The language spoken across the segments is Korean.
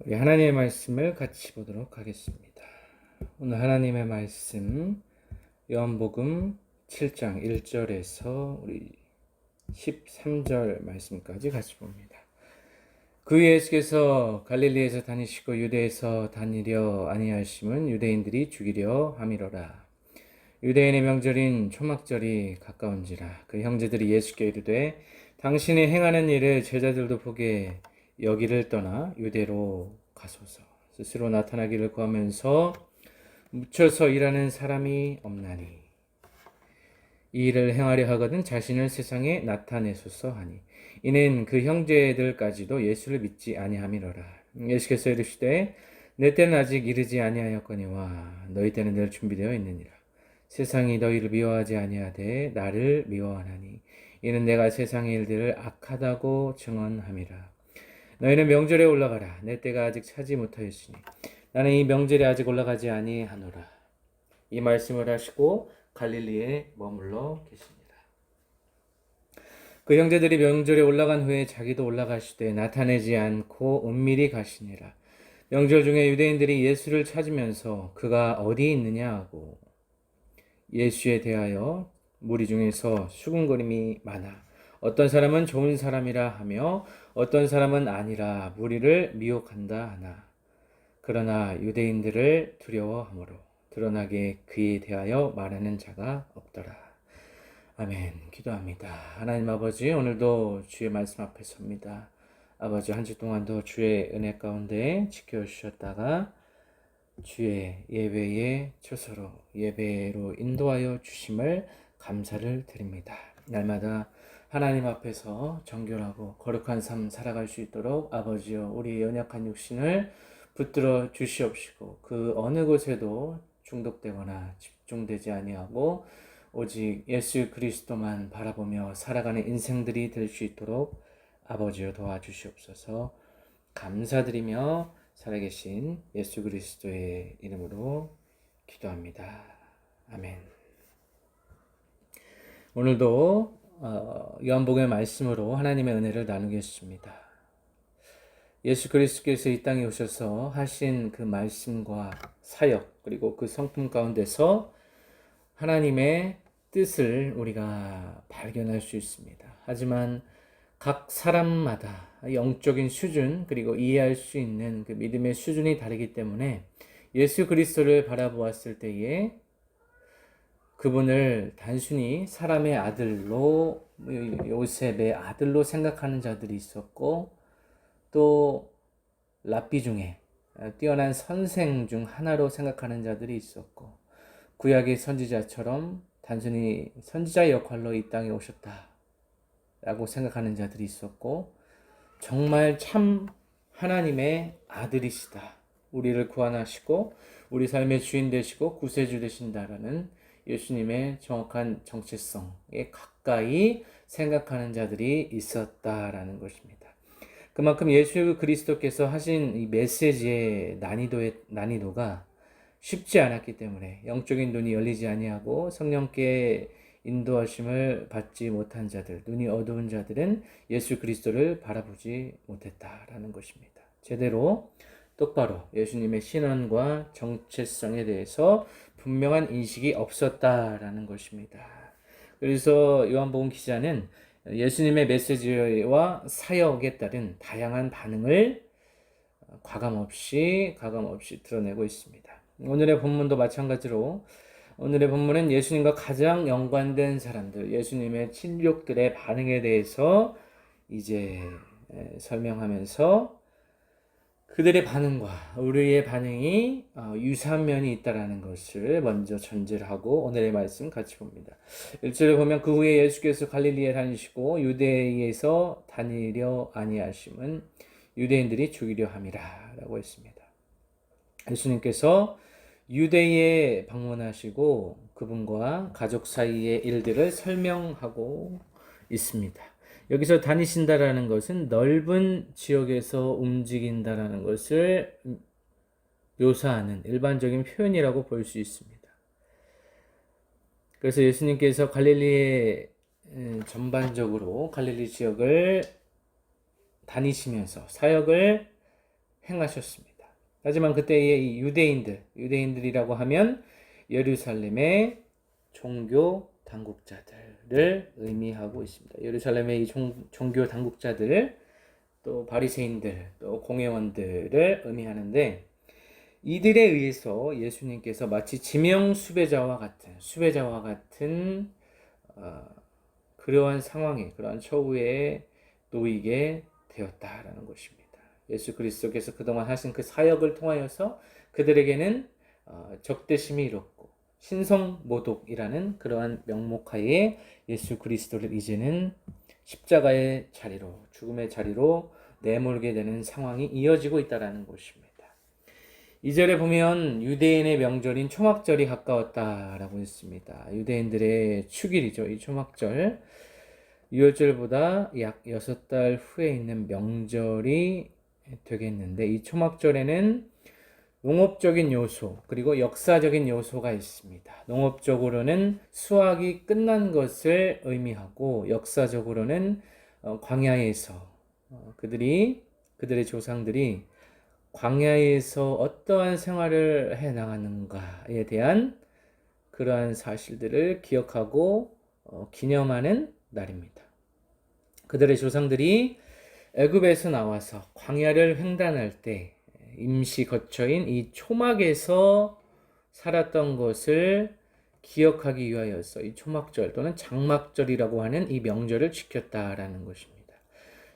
우리 하나님의 말씀을 같이 보도록 하겠습니다. 오늘 하나님의 말씀 요한복음 7장 1절에서 우리 13절 말씀까지 같이 봅니다. 그 후에 예수께서 갈릴리에서 다니시고 유대에서 다니려 아니하심은 유대인들이 죽이려 함이로라. 유대인의 명절인 초막절이 가까운지라. 그 형제들이 예수께 이르되 당신이 행하는 일을 제자들도 보게 여기를 떠나 유대로 가소서. 스스로 나타나기를 구하면서 묻혀서 일하는 사람이 없나니 이 일을 행하려 하거든 자신을 세상에 나타내소서 하니 이는 그 형제들까지도 예수를 믿지 아니함이로라. 예수께서 이르시되 내 때는 아직 이르지 아니하였거니와 너희 때는 늘 준비되어 있느니라. 세상이 너희를 미워하지 아니하되 나를 미워하나니 이는 내가 세상의 일들을 악하다고 증언함이라. 너희는 명절에 올라가라. 내 때가 아직 차지 못하였으니 나는 이 명절에 아직 올라가지 아니하노라. 이 말씀을 하시고 갈릴리에 머물러 계십니다. 그 형제들이 명절에 올라간 후에 자기도 올라가시되 나타내지 않고 은밀히 가시니라. 명절 중에 유대인들이 예수를 찾으면서 그가 어디 있느냐 하고 예수에 대하여 무리 중에서 수군거림이 많아 어떤 사람은 좋은 사람이라 하며 어떤 사람은 아니라 무리를 미혹한다 하나 그러나 유대인들을 두려워하므로 드러나게 그에 대하여 말하는 자가 없더라. 아멘. 기도합니다. 하나님 아버지, 오늘도 주의 말씀 앞에 섭니다. 아버지, 한 주 동안도 주의 은혜 가운데 지켜주셨다가 주의 예배의 초소로 예배로 인도하여 주심을 감사를 드립니다. 날마다 하나님 앞에서 정결하고 거룩한 삶 살아갈 수 있도록 아버지여 우리 연약한 육신을 붙들어 주시옵시고 그 어느 곳에도 중독되거나 집중되지 아니하고 오직 예수 그리스도만 바라보며 살아가는 인생들이 될 수 있도록 아버지여 도와주시옵소서. 감사드리며 살아계신 예수 그리스도의 이름으로 기도합니다. 아멘. 오늘도 요한복음의 말씀으로 하나님의 은혜를 나누겠습니다. 예수 그리스도께서 이 땅에 오셔서 하신 그 말씀과 사역 그리고 그 성품 가운데서 하나님의 뜻을 우리가 발견할 수 있습니다. 하지만 각 사람마다 영적인 수준 그리고 이해할 수 있는 그 믿음의 수준이 다르기 때문에 예수 그리스도를 바라보았을 때에 그분을 단순히 사람의 아들로 요셉의 아들로 생각하는 자들이 있었고 또 랍비 중에 뛰어난 선생 중 하나로 생각하는 자들이 있었고 구약의 선지자처럼 단순히 선지자의 역할로 이 땅에 오셨다 라고 생각하는 자들이 있었고 정말 참 하나님의 아들이시다. 우리를 구원하시고 우리 삶의 주인 되시고 구세주 되신다라는 예수님의 정확한 정체성에 가까이 생각하는 자들이 있었다라는 것입니다. 그만큼 예수 그리스도께서 하신 이 메시지의 난이도가 쉽지 않았기 때문에 영적인 눈이 열리지 아니하고 성령께 인도하심을 받지 못한 자들, 눈이 어두운 자들은 예수 그리스도를 바라보지 못했다라는 것입니다. 제대로 똑바로 예수님의 신원과 정체성에 대해서 분명한 인식이 없었다라는 것입니다. 그래서 요한복음 기자는 예수님의 메시지와 사역에 따른 다양한 반응을 가감없이 드러내고 있습니다. 오늘의 본문도 마찬가지로 오늘의 본문은 예수님과 가장 연관된 사람들, 예수님의 친족들의 반응에 대해서 이제 설명하면서 그들의 반응과 우리의 반응이 유사한 면이 있다는 것을 먼저 전제를 하고 오늘의 말씀 같이 봅니다. 1절에 보면 그 후에 예수께서 갈릴리에 다니시고 유대에서 다니려 아니하심은 유대인들이 죽이려 함이라 라고 했습니다. 예수님께서 유대에 방문하시고 그분과 가족 사이의 일들을 설명하고 있습니다. 여기서 다니신다라는 것은 넓은 지역에서 움직인다라는 것을 묘사하는 일반적인 표현이라고 볼 수 있습니다. 그래서 예수님께서 갈릴리에 전반적으로 갈릴리 지역을 다니시면서 사역을 행하셨습니다. 하지만 그때의 이 유대인들이라고 하면 예루살렘의 종교 당국자들을 의미하고 있습니다. 예루살렘의 이 종교 당국자들, 또 바리새인들, 또 공회원들을 의미하는데, 이들에 의해서 예수님께서 마치 지명 수배자와 같은 그러한 상황에, 그러한 처우에 놓이게 되었다라는 것입니다. 예수 그리스도께서 그동안 하신 그 사역을 통하여서 그들에게는 적대심이 일었고 신성모독이라는 그러한 명목하에 예수 그리스도를 이제는 십자가의 자리로, 죽음의 자리로 내몰게 되는 상황이 이어지고 있다는 것입니다. 2절에 보면 유대인의 명절인 초막절이 가까웠다라고 했습니다. 유대인들의 축일이죠. 이 초막절. 유월절보다 약 6달 후에 있는 명절이 되겠는데, 이 초막절에는 농업적인 요소 그리고 역사적인 요소가 있습니다. 농업적으로는 수확이 끝난 것을 의미하고, 역사적으로는 광야에서 그들의 조상들이 광야에서 어떠한 생활을 해 나가는가에 대한 그러한 사실들을 기억하고 기념하는 날입니다. 그들의 조상들이 애굽에서 나와서 광야를 횡단할 때 임시 거처인 이 초막에서 살았던 것을 기억하기 위하여서 이 초막절 또는 장막절이라고 하는 이 명절을 지켰다라는 것입니다.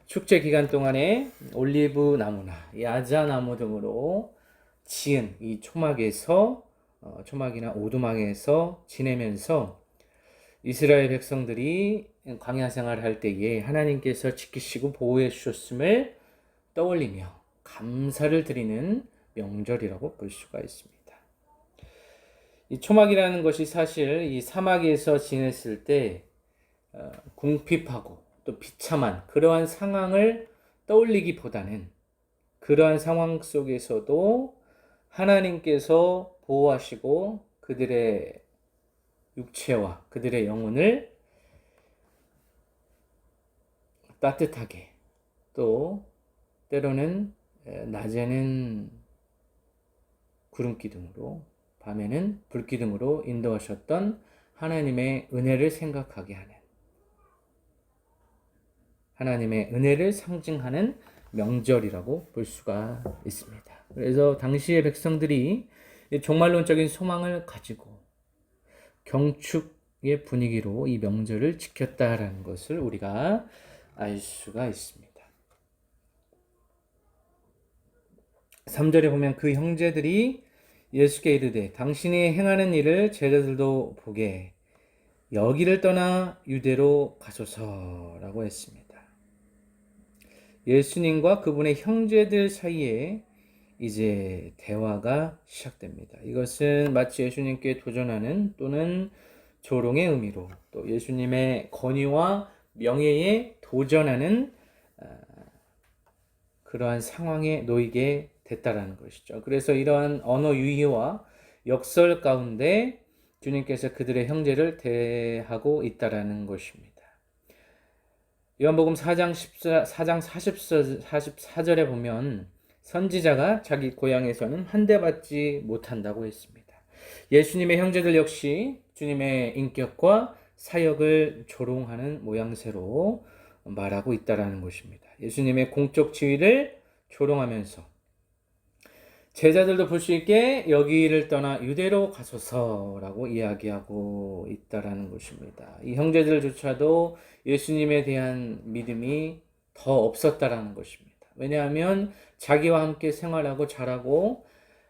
축제 기간 동안에 올리브 나무나 야자나무 등으로 지은 이 초막이나 오두막에서 지내면서 이스라엘 백성들이 광야 생활을 할 때에 하나님께서 지키시고 보호해 주셨음을 떠올리며 감사를 드리는 명절이라고 볼 수가 있습니다. 이 초막이라는 것이 사실 이 사막에서 지냈을 때 궁핍하고 또 비참한 그러한 상황을 떠올리기보다는, 그러한 상황 속에서도 하나님께서 보호하시고 그들의 육체와 그들의 영혼을 따뜻하게, 또 때로는 낮에는 구름기둥으로, 밤에는 불기둥으로 인도하셨던 하나님의 은혜를 생각하게 하는, 하나님의 은혜를 상징하는 명절이라고 볼 수가 있습니다. 그래서 당시의 백성들이 종말론적인 소망을 가지고 경축의 분위기로 이 명절을 지켰다라는 것을 우리가 알 수가 있습니다. 3절에 보면 그 형제들이 예수께 이르되 당신이 행하는 일을 제자들도 보게 여기를 떠나 유대로 가소서라고 했습니다. 예수님과 그분의 형제들 사이에 이제 대화가 시작됩니다. 이것은 마치 예수님께 도전하는 또는 조롱의 의미로, 또 예수님의 권위와 명예에 도전하는 그러한 상황에 놓이게 됐다라는 것이죠. 그래서 이러한 언어 유희와 역설 가운데 주님께서 그들의 형제를 대하고 있다라는 것입니다. 요한복음 4장 44절에 보면 선지자가 자기 고향에서는 환대받지 못한다고 했습니다. 예수님의 형제들 역시 주님의 인격과 사역을 조롱하는 모양새로 말하고 있다라는 것입니다. 예수님의 공적 지위를 조롱하면서 제자들도 볼 수 있게 여기를 떠나 유대로 가소서라고 이야기하고 있다라는 것입니다. 이 형제들조차도 예수님에 대한 믿음이 더 없었다라는 것입니다. 왜냐하면 자기와 함께 생활하고 자라고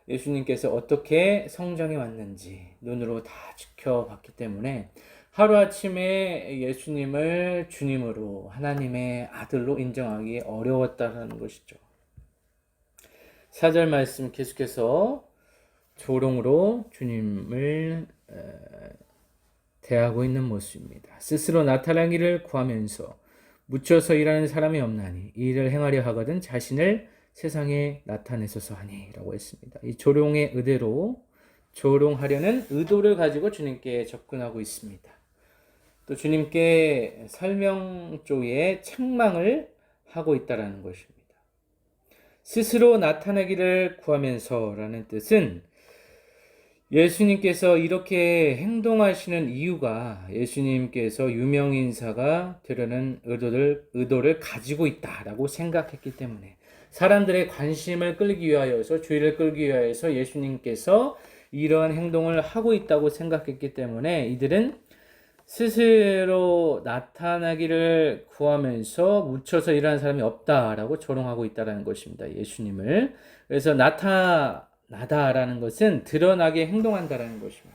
예수님께서 어떻게 성장해 왔는지 눈으로 다 지켜봤기 때문에 하루아침에 예수님을 주님으로, 하나님의 아들로 인정하기 어려웠다는 것이죠. 4절 말씀 계속해서 조롱으로 주님을 대하고 있는 모습입니다. 스스로 나타나기를 구하면서 묻혀서 일하는 사람이 없나니 이 일을 행하려 하거든 자신을 세상에 나타내소서 하니 라고 했습니다. 이 조롱의 의대로 조롱하려는 의도를 가지고 주님께 접근하고 있습니다. 또 주님께 설명조의 책망을 하고 있다는 것입니다. 스스로 나타나기를 구하면서라는 뜻은 예수님께서 이렇게 행동하시는 이유가 예수님께서 유명인사가 되려는 의도를 가지고 있다라고 생각했기 때문에, 사람들의 관심을 끌기 위하여서, 주의를 끌기 위하여서 예수님께서 이러한 행동을 하고 있다고 생각했기 때문에 이들은 스스로 나타나기를 구하면서 묻혀서 일하는 사람이 없다라고 조롱하고 있다는 것입니다. 예수님을. 그래서 나타나다라는 것은 드러나게 행동한다라는 것입니다.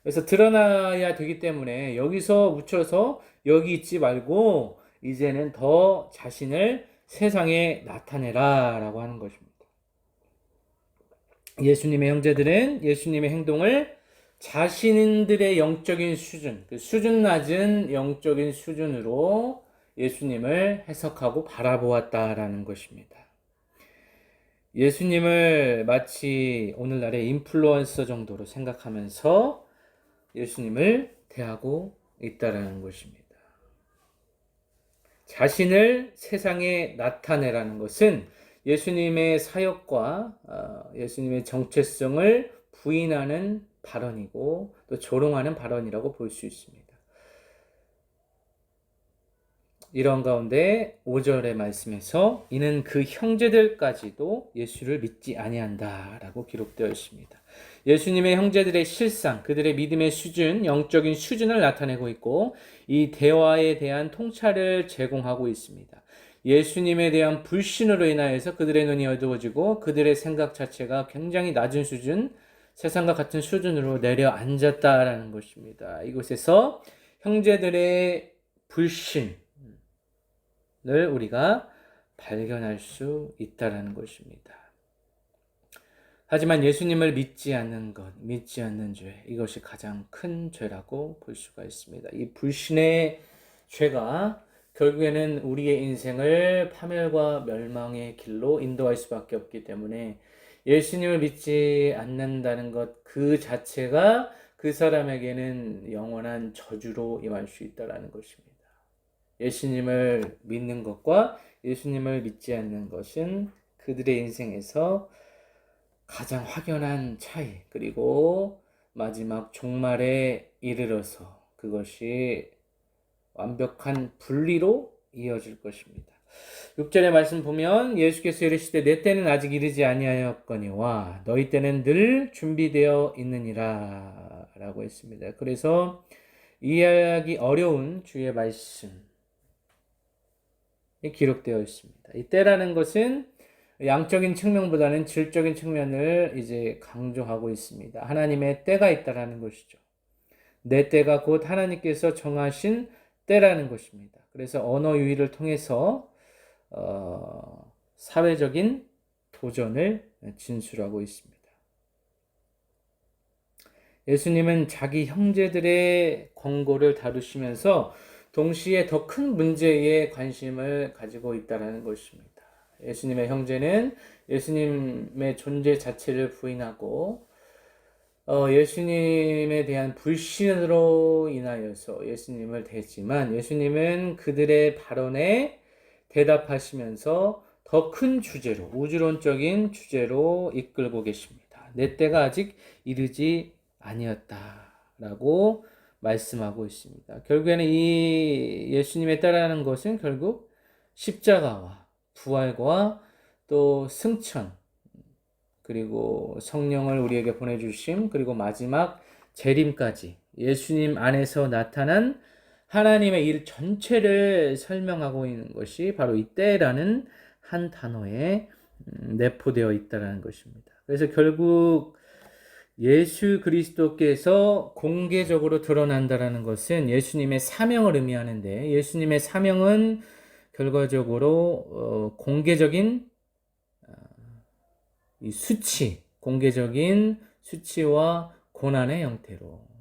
그래서 드러나야 되기 때문에 여기서 묻혀서 여기 있지 말고 이제는 더 자신을 세상에 나타내라 라고 하는 것입니다. 예수님의 형제들은 예수님의 행동을 자신들의 영적인 수준, 그 수준 낮은 영적인 수준으로 예수님을 해석하고 바라보았다라는 것입니다. 예수님을 마치 오늘날의 인플루언서 정도로 생각하면서 예수님을 대하고 있다라는 것입니다. 자신을 세상에 나타내라는 것은 예수님의 사역과 예수님의 정체성을 부인하는 발언이고 또 조롱하는 발언이라고 볼 수 있습니다. 이런 가운데 5절의 말씀에서 이는 그 형제들까지도 예수를 믿지 아니한다라고 기록되어 있습니다. 예수님의 형제들의 실상, 그들의 믿음의 수준, 영적인 수준을 나타내고 있고 이 대화에 대한 통찰을 제공하고 있습니다. 예수님에 대한 불신으로 인하여서 그들의 눈이 어두워지고 그들의 생각 자체가 굉장히 낮은 수준, 세상과 같은 수준으로 내려앉았다라는 것입니다. 이곳에서 형제들의 불신을 우리가 발견할 수 있다라는 것입니다. 하지만 예수님을 믿지 않는 것, 믿지 않는 죄, 이것이 가장 큰 죄라고 볼 수가 있습니다. 이 불신의 죄가 결국에는 우리의 인생을 파멸과 멸망의 길로 인도할 수밖에 없기 때문에 예수님을 믿지 않는다는 것 그 자체가 그 사람에게는 영원한 저주로 임할 수 있다는 것입니다. 예수님을 믿는 것과 예수님을 믿지 않는 것은 그들의 인생에서 가장 확연한 차이, 그리고 마지막 종말에 이르러서 그것이 완벽한 분리로 이어질 것입니다. 6절의 말씀 보면 예수께서 이르시되 내 때는 아직 이르지 아니하였거니와 너희 때는 늘 준비되어 있느니라 라고 했습니다. 그래서 이해하기 어려운 주의 말씀이 기록되어 있습니다. 이 때라는 것은 양적인 측면보다는 질적인 측면을 이제 강조하고 있습니다. 하나님의 때가 있다라는 것이죠. 내 때가 곧 하나님께서 정하신 때라는 것입니다. 그래서 언어 유희를 통해서 사회적인 도전을 진술하고 있습니다. 예수님은 자기 형제들의 권고를 다루시면서 동시에 더 큰 문제에 관심을 가지고 있다는 것입니다. 예수님의 형제는 예수님의 존재 자체를 부인하고 예수님에 대한 불신으로 인하여서 예수님을 대했지만 예수님은 그들의 발언에 대답하시면서 더 큰 주제로, 우주론적인 주제로 이끌고 계십니다. 내 때가 아직 이르지 아니었다라고 말씀하고 있습니다. 결국에는 이 예수님의 때라는 것은 결국 십자가와 부활과 또 승천, 그리고 성령을 우리에게 보내주심, 그리고 마지막 재림까지 예수님 안에서 나타난 하나님의 일 전체를 설명하고 있는 것이 바로 이 때라는 한 단어에 내포되어 있다는 것입니다. 그래서 결국 예수 그리스도께서 공개적으로 드러난다는 것은 예수님의 사명을 의미하는데, 예수님의 사명은 결과적으로 공개적인 이 공개적인 수치와 고난의 형태로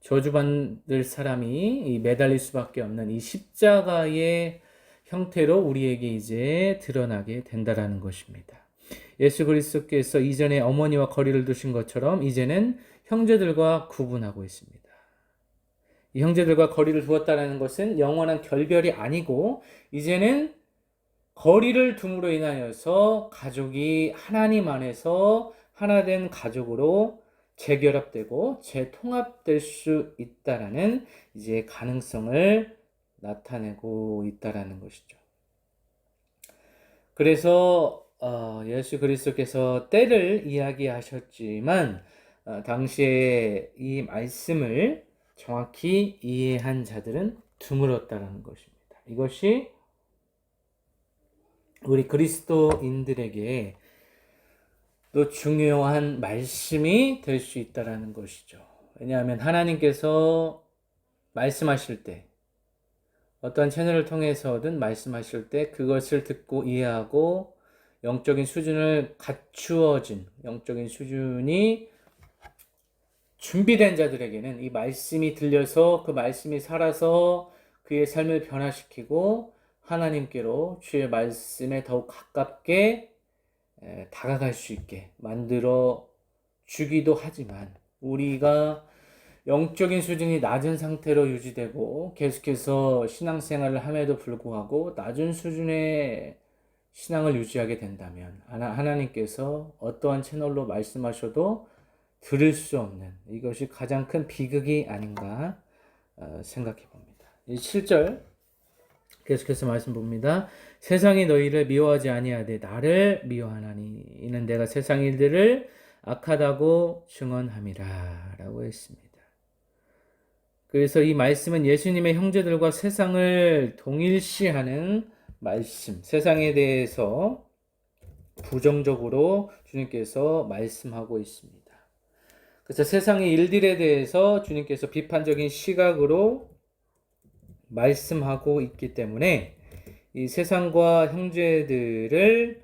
저주받을 사람이 매달릴 수밖에 없는 이 십자가의 형태로 우리에게 이제 드러나게 된다라는 것입니다. 예수 그리스도께서 이전에 어머니와 거리를 두신 것처럼 이제는 형제들과 구분하고 있습니다. 이 형제들과 거리를 두었다는 것은 영원한 결별이 아니고 이제는 거리를 둠으로 인하여서 가족이 하나님 안에서 하나된 가족으로 재결합되고 재통합될 수 있다라는 이제 가능성을 나타내고 있다라는 것이죠. 그래서 예수 그리스도께서 때를 이야기하셨지만 당시에 이 말씀을 정확히 이해한 자들은 드물었다라는 것입니다. 이것이 우리 그리스도인들에게 또 중요한 말씀이 될 수 있다라는 것이죠. 왜냐하면 하나님께서 말씀하실 때 어떠한 채널을 통해서든 말씀하실 때 그것을 듣고 이해하고 영적인 수준을 갖추어진 영적인 수준이 준비된 자들에게는 이 말씀이 들려서 그 말씀이 살아서 그의 삶을 변화시키고 하나님께로 주의 말씀에 더욱 가깝게 다가갈 수 있게 만들어 주기도 하지만 우리가 영적인 수준이 낮은 상태로 유지되고 계속해서 신앙생활을 함에도 불구하고 낮은 수준의 신앙을 유지하게 된다면 하나님께서 어떠한 채널로 말씀하셔도 들을 수 없는 이것이 가장 큰 비극이 아닌가 생각해 봅니다. 7절 계속해서 말씀 봅니다. 세상이 너희를 미워하지 아니하되 나를 미워하나니 이는 내가 세상 일들을 악하다고 증언함이라 라고 했습니다. 그래서 이 말씀은 예수님의 형제들과 세상을 동일시하는 말씀, 세상에 대해서 부정적으로 주님께서 말씀하고 있습니다. 그래서 세상의 일들에 대해서 주님께서 비판적인 시각으로 말씀하고 있기 때문에 이 세상과 형제들을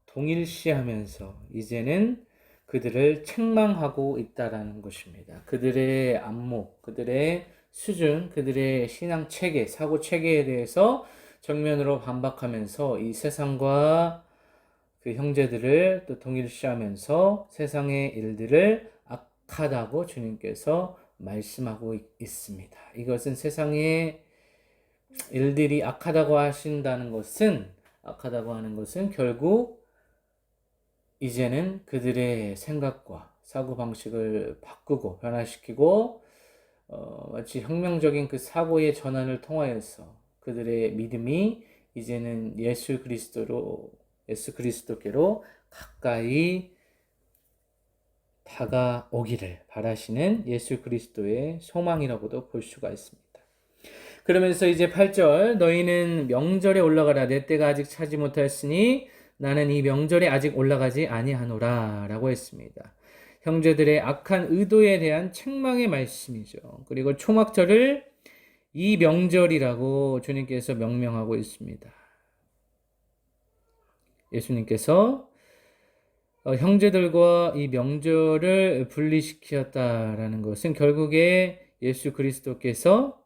동일시하면서 이제는 그들을 책망하고 있다라는 것입니다. 그들의 안목, 그들의 수준, 그들의 신앙 체계, 사고 체계에 대해서 정면으로 반박하면서 이 세상과 그 형제들을 또 동일시하면서 세상의 일들을 악하다고 주님께서 말씀하고 있습니다. 이것은 세상의 일들이 악하다고 하신다는 것은 결국 이제는 그들의 생각과 사고방식을 바꾸고 변화시키고 마치 혁명적인 그 사고의 전환을 통하여서 그들의 믿음이 이제는 예수 그리스도께로 가까이 다가오기를 바라시는 예수 그리스도의 소망이라고도 볼 수가 있습니다. 그러면서 이제 8절 너희는 명절에 올라가라 내 때가 아직 차지 못하였으니 나는 이 명절에 아직 올라가지 아니하노라 라고 했습니다. 형제들의 악한 의도에 대한 책망의 말씀이죠. 그리고 초막절을 이 명절이라고 주님께서 명명하고 있습니다. 예수님께서 형제들과 이 명절을 분리시켰다라는 것은 결국에 예수 그리스도께서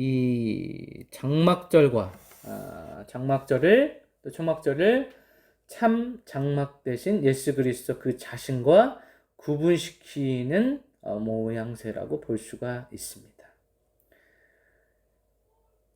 이 장막절과 또 초막절을 참 장막 대신 예수 그리스도 그 자신과 구분시키는 모양새라고 볼 수가 있습니다.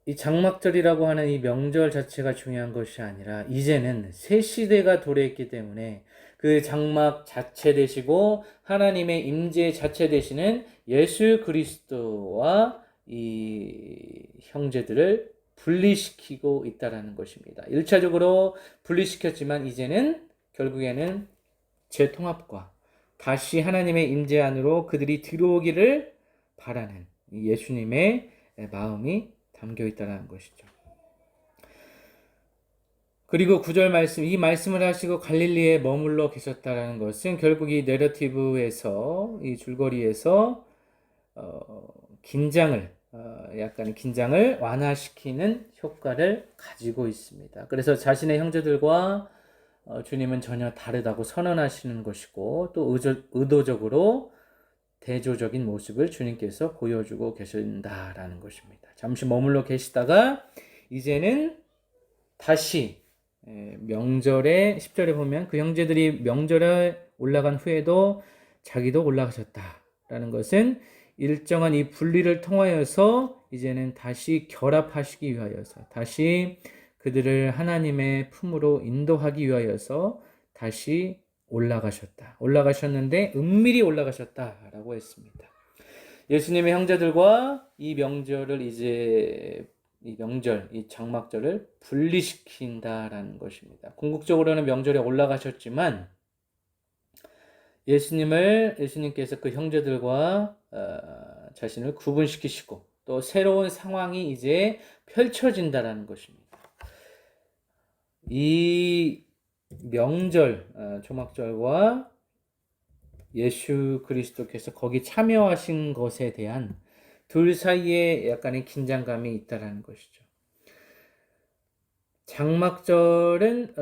이 장막절이라고 하는 이 명절 자체가 중요한 것이 아니라 이제는 새 시대가 도래했기 때문에 그 장막 자체 되시고 하나님의 임재 자체 되시는 예수 그리스도와 이 형제들을 분리시키고 있다라는 것입니다. 1차적으로 분리시켰지만 이제는 결국에는 재통합과 다시 하나님의 임재 안으로 그들이 들어오기를 바라는 예수님의 마음이 담겨 있다는 것이죠. 그리고 9절 말씀, 이 말씀을 하시고 갈릴리에 머물러 계셨다라는 것은 결국 이 내러티브에서 이 줄거리에서 약간의 긴장을 완화시키는 효과를 가지고 있습니다. 그래서 자신의 형제들과 주님은 전혀 다르다고 선언하시는 것이고 또 의도적으로 대조적인 모습을 주님께서 보여주고 계신다라는 것입니다. 잠시 머물러 계시다가 이제는 다시 명절에 10절에 보면 그 형제들이 명절에 올라간 후에도 자기도 올라가셨다라는 것은 일정한 이 분리를 통하여서 이제는 다시 결합하시기 위하여서 다시 그들을 하나님의 품으로 인도하기 위하여서 다시 올라가셨는데 은밀히 올라가셨다라고 했습니다. 예수님의 형제들과 이 명절을 이 장막절을 분리시킨다라는 것입니다. 궁극적으로는 명절에 올라가셨지만 예수님께서 그 형제들과 자신을 구분시키시고 또 새로운 상황이 이제 펼쳐진다라는 것입니다. 이 명절, 초막절과 예수 그리스도께서 거기 참여하신 것에 대한 둘 사이에 약간의 긴장감이 있다라는 것이죠. 장막절은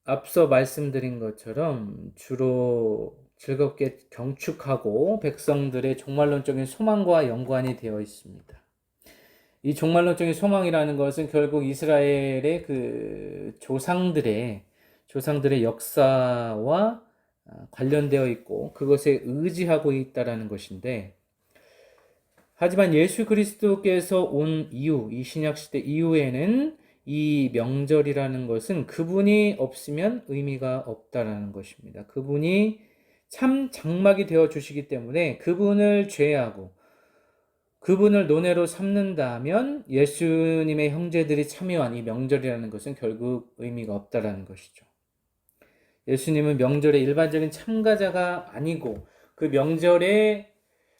앞서 말씀드린 것처럼 주로 즐겁게 경축하고 백성들의 종말론적인 소망과 연관이 되어 있습니다. 이 종말론적인 소망이라는 것은 결국 이스라엘의 그 조상들의 역사와 관련되어 있고 그것에 의지하고 있다라는 것인데, 하지만 예수 그리스도께서 온 이후, 이 신약시대 이후에는 이 명절이라는 것은 그분이 없으면 의미가 없다라는 것입니다. 그분이 참 장막이 되어 주시기 때문에 그분을 제외하고 그분을 논외로 삼는다면 예수님의 형제들이 참여한 이 명절이라는 것은 결국 의미가 없다라는 것이죠. 예수님은 명절의 일반적인 참가자가 아니고 그 명절에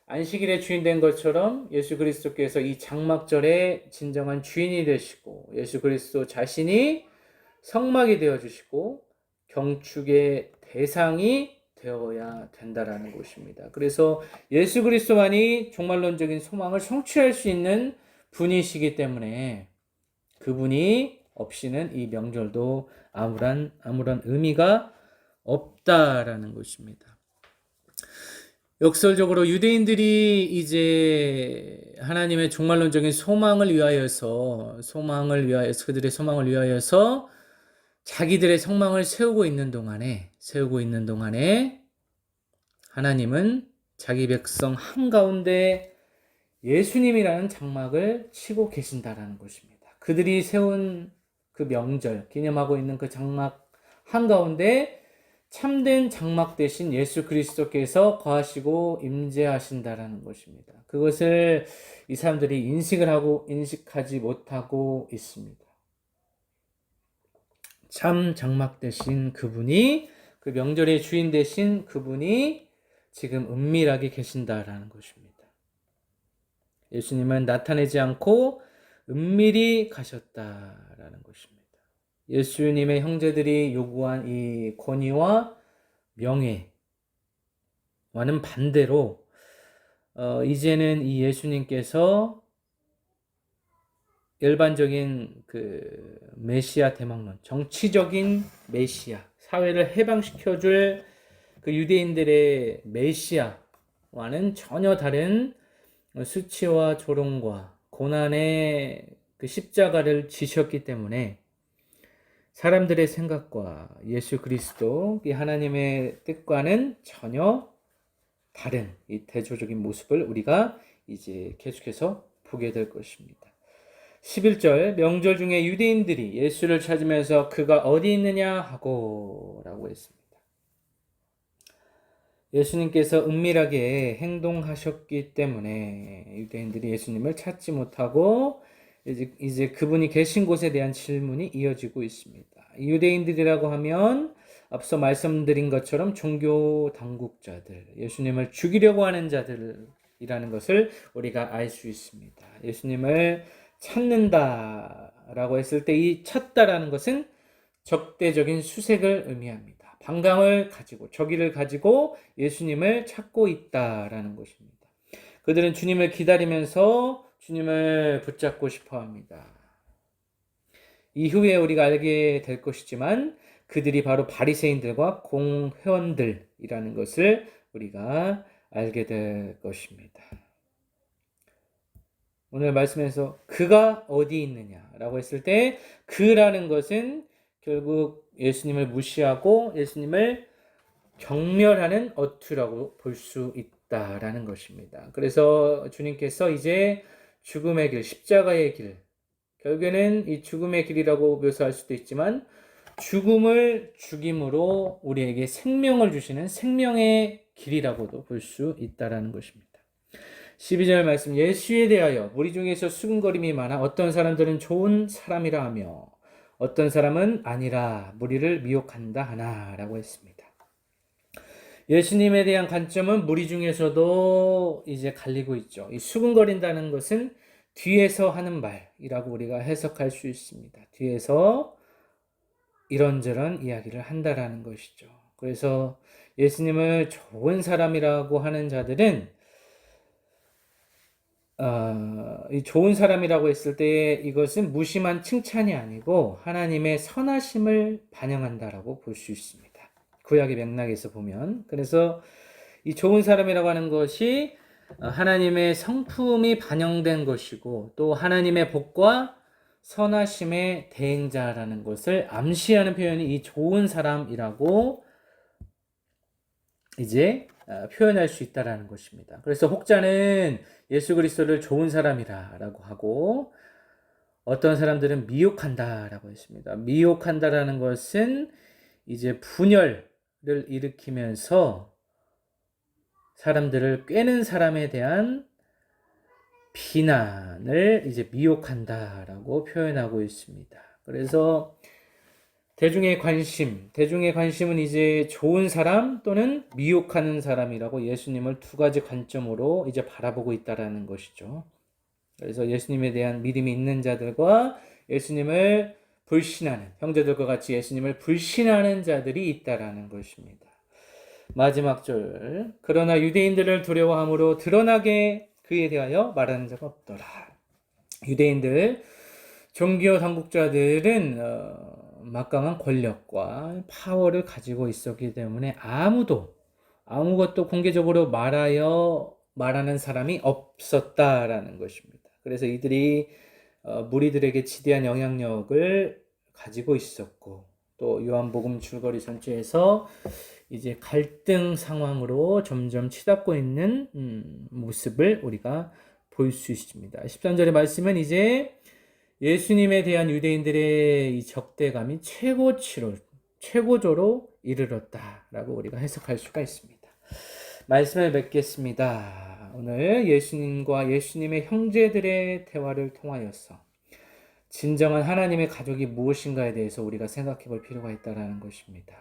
안식일의 주인 된 것처럼 예수 그리스도께서 이 장막절의 진정한 주인이 되시고 예수 그리스도 자신이 성막이 되어주시고 경축의 대상이 되어야 된다라는 것입니다. 그래서 예수 그리스도만이 종말론적인 소망을 성취할 수 있는 분이시기 때문에 그분이 없이는 이 명절도 아무런 의미가 없다라는 것입니다. 역설적으로 유대인들이 이제 하나님의 종말론적인 소망을 위하여서 그들의 소망을 위하여서 자기들의 소망을 세우고 있는 동안에 하나님은 자기 백성 한가운데 예수님이라는 장막을 치고 계신다라는 것입니다. 그들이 세운 그 명절, 기념하고 있는 그 장막 한가운데 참된 장막 대신 예수 그리스도께서 거하시고 임재하신다라는 것입니다. 그것을 이 사람들이 인식하지 못하고 있습니다. 참 장막 대신 그분이, 그 명절의 주인 대신 그분이 지금 은밀하게 계신다라는 것입니다. 예수님은 나타내지 않고 은밀히 가셨다라는 것입니다. 예수님의 형제들이 요구한 이 권위와 명예와는 반대로 이제는 이 예수님께서 일반적인 그 메시아 대망론, 정치적인 메시아, 사회를 해방시켜줄 그 유대인들의 메시아와는 전혀 다른 수치와 조롱과 고난의 그 십자가를 지셨기 때문에 사람들의 생각과 예수 그리스도, 이 하나님의 뜻과는 전혀 다른 이 대조적인 모습을 우리가 이제 계속해서 보게 될 것입니다. 11절, 명절 중에 유대인들이 예수를 찾으면서 그가 어디 있느냐 하고 라고 했습니다. 예수님께서 은밀하게 행동하셨기 때문에 유대인들이 예수님을 찾지 못하고 이제 그분이 계신 곳에 대한 질문이 이어지고 있습니다. 유대인들이라고 하면 앞서 말씀드린 것처럼 종교 당국자들, 예수님을 죽이려고 하는 자들이라는 것을 우리가 알 수 있습니다. 예수님을 찾는다라고 했을 때 이 찾다라는 것은 적대적인 수색을 의미합니다. 반감을 가지고, 적의를 가지고 예수님을 찾고 있다라는 것입니다. 그들은 주님을 기다리면서 주님을 붙잡고 싶어 합니다. 이후에 우리가 알게 될 것이지만 그들이 바로 바리새인들과 공회원들이라는 것을 우리가 알게 될 것입니다. 오늘 말씀에서 그가 어디 있느냐라고 했을 때 그라는 것은 결국 예수님을 무시하고 예수님을 경멸하는 어투라고 볼 수 있다라는 것입니다. 그래서 주님께서 이제 죽음의 길, 십자가의 길, 결국에는 이 죽음의 길이라고 묘사할 수도 있지만 죽음을 죽임으로 우리에게 생명을 주시는 생명의 길이라고도 볼 수 있다라는 것입니다. 12절 말씀, 예수에 대하여 무리 중에서 수군거림이 많아 어떤 사람들은 좋은 사람이라 하며 어떤 사람은 아니라 무리를 미혹한다 하나라고 했습니다. 예수님에 대한 관점은 무리 중에서도 이제 갈리고 있죠. 이 수군거린다는 것은 뒤에서 하는 말이라고 우리가 해석할 수 있습니다. 뒤에서 이런저런 이야기를 한다라는 것이죠. 그래서 예수님을 좋은 사람이라고 하는 자들은 이 좋은 사람이라고 했을 때 이것은 무심한 칭찬이 아니고 하나님의 선하심을 반영한다라고 볼 수 있습니다. 구약의 맥락에서 보면. 그래서 이 좋은 사람이라고 하는 것이 하나님의 성품이 반영된 것이고 또 하나님의 복과 선하심의 대행자라는 것을 암시하는 표현이 이 좋은 사람이라고 이제 표현할 수 있다라는 것입니다. 그래서 혹자는 예수 그리스도를 좋은 사람이라고 하고 어떤 사람들은 미혹한다라고 했습니다. 미혹한다라는 것은 이제 분열을 일으키면서 사람들을 꿰는 사람에 대한 비난을 이제 미혹한다라고 표현하고 있습니다. 그래서 대중의 관심은 이제 좋은 사람 또는 미혹하는 사람이라고 예수님을 두 가지 관점으로 이제 바라보고 있다라는 것이죠. 그래서 예수님에 대한 믿음이 있는 자들과 예수님을 불신하는, 형제들과 같이 예수님을 불신하는 자들이 있다라는 것입니다. 마지막 절, 그러나 유대인들을 두려워함으로 드러나게 그에 대하여 말하는 자가 없더라. 유대인들, 종교 당국자들은 막강한 권력과 파워를 가지고 있었기 때문에 아무것도 공개적으로 말하는 사람이 없었다라는 것입니다. 그래서 이들이 무리들에게 지대한 영향력을 가지고 있었고 또 요한복음 줄거리 전체에서 이제 갈등 상황으로 점점 치닫고 있는 모습을 우리가 볼 수 있습니다. 13절의 말씀은 이제 예수님에 대한 유대인들의 이 적대감이 최고조로 이르렀다라고 우리가 해석할 수가 있습니다. 말씀을 맺겠습니다. 오늘 예수님과 예수님의 형제들의 대화를 통하여서 진정한 하나님의 가족이 무엇인가에 대해서 우리가 생각해 볼 필요가 있다는 것입니다.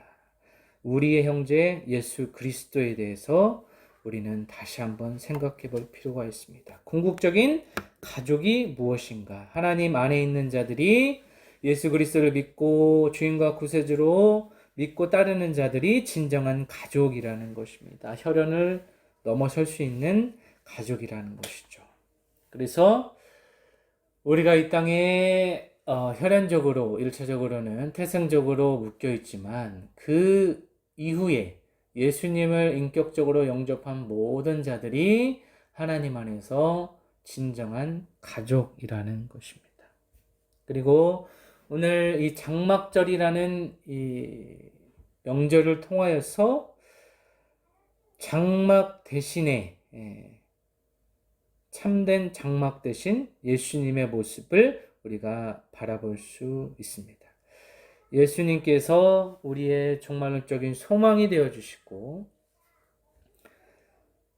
우리의 형제 예수 그리스도에 대해서 우리는 다시 한번 생각해 볼 필요가 있습니다. 궁극적인 가족이 무엇인가? 하나님 안에 있는 자들이 예수 그리스도를 믿고 주인과 구세주로 믿고 따르는 자들이 진정한 가족이라는 것입니다. 혈연을 넘어설 수 있는 가족이라는 것이죠. 그래서 우리가 이 땅에 혈연적으로 1차적으로는 태생적으로 묶여 있지만 그 이후에 예수님을 인격적으로 영접한 모든 자들이 하나님 안에서 진정한 가족이라는 것입니다. 그리고 오늘 이 장막절이라는 이 명절을 통하여서 장막 대신에 참된 장막 대신 예수님의 모습을 우리가 바라볼 수 있습니다. 예수님께서 우리의 종말론적인 소망이 되어주시고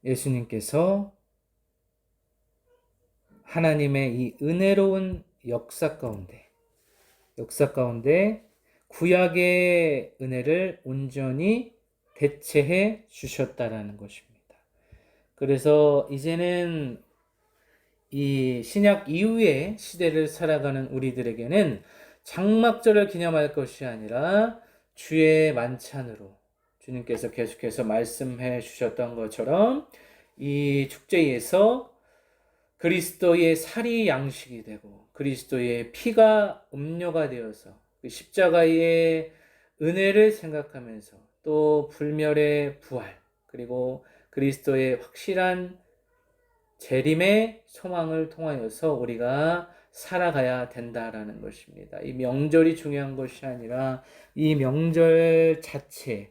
예수님께서 하나님의 이 은혜로운 역사 가운데 구약의 은혜를 온전히 대체해 주셨다라는 것입니다. 그래서 이제는 이 신약 이후의 시대를 살아가는 우리들에게는 장막절을 기념할 것이 아니라 주의 만찬으로 주님께서 계속해서 말씀해 주셨던 것처럼 이 축제에서 그리스도의 살이 양식이 되고 그리스도의 피가 음료가 되어서 그 십자가의 은혜를 생각하면서 또 불멸의 부활 그리고 그리스도의 확실한 재림의 소망을 통하여서 우리가 살아가야 된다라는 것입니다. 이 명절이 중요한 것이 아니라 이 명절 자체,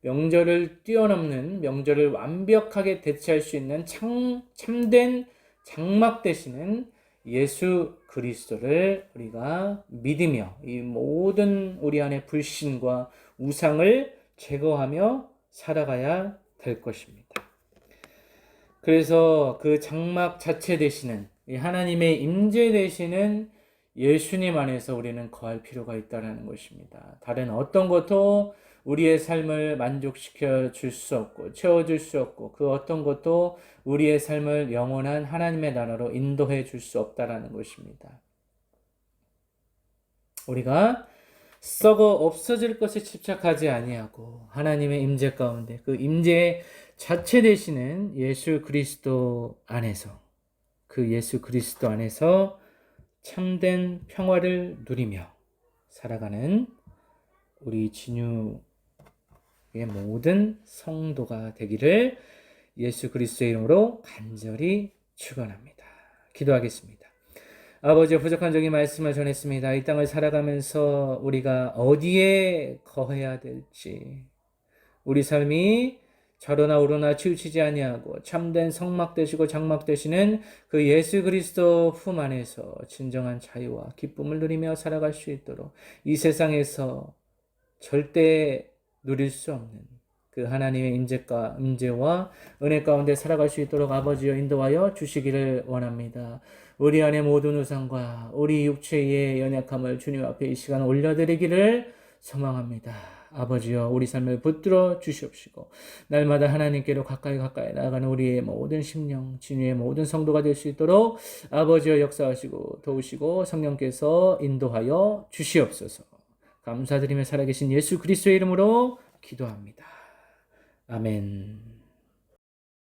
명절을 뛰어넘는 명절을 완벽하게 대체할 수 있는 참된 장막 되시는 예수 그리스도를 우리가 믿으며 이 모든 우리 안에 불신과 우상을 제거하며 살아가야 될 것입니다. 그래서 그 장막 자체 되시는 이 하나님의 임재 되시는 예수님 안에서 우리는 거할 필요가 있다는 것입니다. 다른 어떤 것도 우리의 삶을 만족시켜 줄 수 없고 채워줄 수 없고 그 어떤 것도 우리의 삶을 영원한 하나님의 나라로 인도해 줄 수 없다는 것입니다. 우리가 썩어 없어질 것에 집착하지 아니하고 하나님의 임재 가운데 그 임재 자체 되시는 예수 그리스도 안에서 그 예수 그리스도 안에서 참된 평화를 누리며 살아가는 우리 진유의 모든 성도가 되기를 예수 그리스도의 이름으로 간절히 축원합니다. 기도하겠습니다. 아버지의 부족한 적인 말씀을 전했습니다. 이 땅을 살아가면서 우리가 어디에 거해야 될지, 우리 삶이 좌로나 우로나 치우치지 아니하고 참된 성막 되시고 장막 되시는 그 예수 그리스도 품 안에서 진정한 자유와 기쁨을 누리며 살아갈 수 있도록 이 세상에서 절대 누릴 수 없는 그 하나님의 임재와 은혜 가운데 살아갈 수 있도록 아버지여 인도하여 주시기를 원합니다. 우리 안에 모든 우상과 우리 육체의 연약함을 주님 앞에 이 시간 올려드리기를 소망합니다. 아버지여 우리 삶을 붙들어 주시옵시고 날마다 하나님께로 가까이 나아가는 우리의 모든 심령 진유의 모든 성도가 될 수 있도록 아버지여 역사하시고 도우시고 성령께서 인도하여 주시옵소서. 감사드리며 살아계신 예수 그리스도의 이름으로 기도합니다. 아멘.